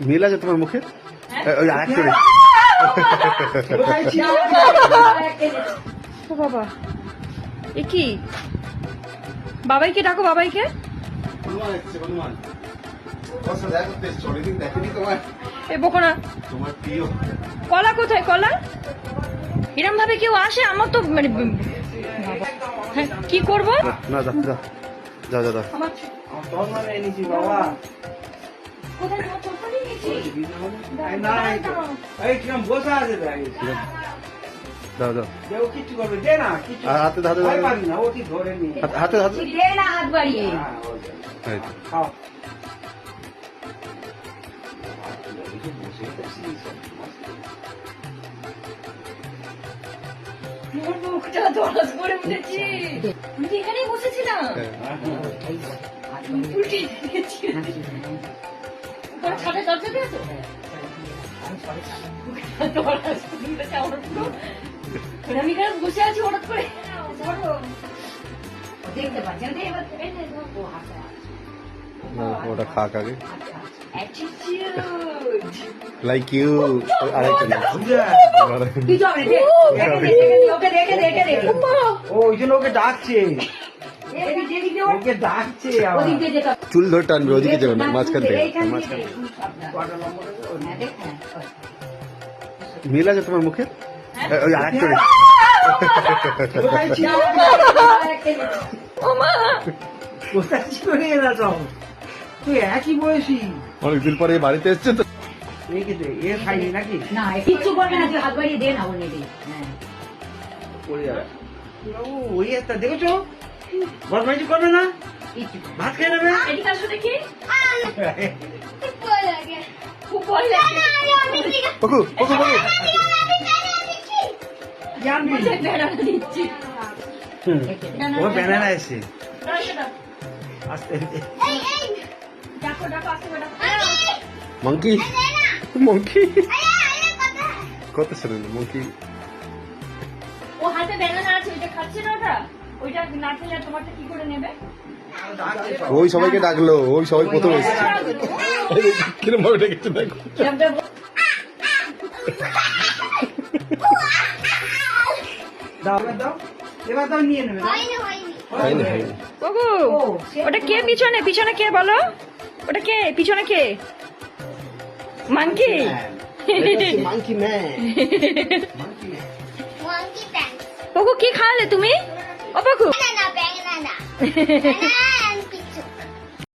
মিল আছে তোমার মুখে? ওই আরেকটু রে। ও বাবা, এ কি? বাবাইকে ডাকো, বাবাইকে। এ বকো না। কলা কোথায়? কলা এরম ভাবে কেউ আসে? আমার তো মানে হ্যাঁ, কি করবো? না যা যা যা যা যা। আমার বাবা কোথায় তোমার চপ্পল নিয়েছি? বসে আছে দাও দাও। ও কিছু করবে দে না কিছু আর হাতে হাতে ভয় পাবি না ও কি ধরে নিয়ে হাতে হাতে। দে না হাত বাড়িয়ে। এই তো। খাও মোর মুখটা দরজ করে উঠেছি। আমি তো এখানেই বসেছিলাম। উল্টে দিয়েছি। উপরে ছাদে দরজা দিয়েছো? দরজ খুলে উঠেছে আমার পুরো। মানে আমি এখানে বসে আছি হঠাৎ করে। ধরো। দেখতে পাচ্ছি। আমি এবার এই যে ও হাসা। না, ওটা খাক আগে। অ্যাটিটিউড। Like you. আরেকটা না। কি জব রে? ওকে দেখে দেখে দেখে। ও ওই জন্য ওকে ডাকছে এদিক দিয়ে ওকে ডাকছে ওদিক দিয়ে যেতে। চুল ধরে টানবে, ওদিকে যাবে না, মাঝখান থেকে। মাঝখান। মিল আছে তোমার মুখে? ওই আরেকটু রে। কোথায় ছিল কোথায় ছিল রে এরা সব তুই একই বয়সী অনেকদিন পরে বাড়িতে এসছে তো। একে দে এ খাইনি নাকি না কিচ্ছু করবে না, তুই হাত বাড়িয়ে দে না, ও নেবে। হ্যাঁ পড়ে যাবে ও ওই একটা দেখেছো বদমাইশি করবে না কিচ্ছু করবে না। ভাত খেয়ে নেবে এদিকে আসো দেখি। খুব ভয় লাগে। পকু পকু পকু। জানবি বলছে বেড়ানো দিচ্ছি। ও ব্যানানা এসে দাও, এটা দাও। আস্তে ডাকো ডাকো আসতে ডাকো। মঙ্কি মঙ্কি কত শুনে মঙ্কি। ও হাতে বেড়ানো আছে, ওইটা খাচ্ছে না ওটা। ওইটা না খেলে তোমারটা কি করে নেবে? ওই সবাইকে ডাকলো, ওই সবাই প্রথম এসছে। কিরম ভাবে ডেকেছে দেখো। দাও দাও এবার দাও নিয়ে নেবে হয়নি হয়নি। ওগো ওটা কে পিছনে? পিছনে কে বলো? ওটা কে পিছনে? কে? মাংকি? Monkey man. ওগো কি খাওয়ালে তুমি? ও বাকু banana.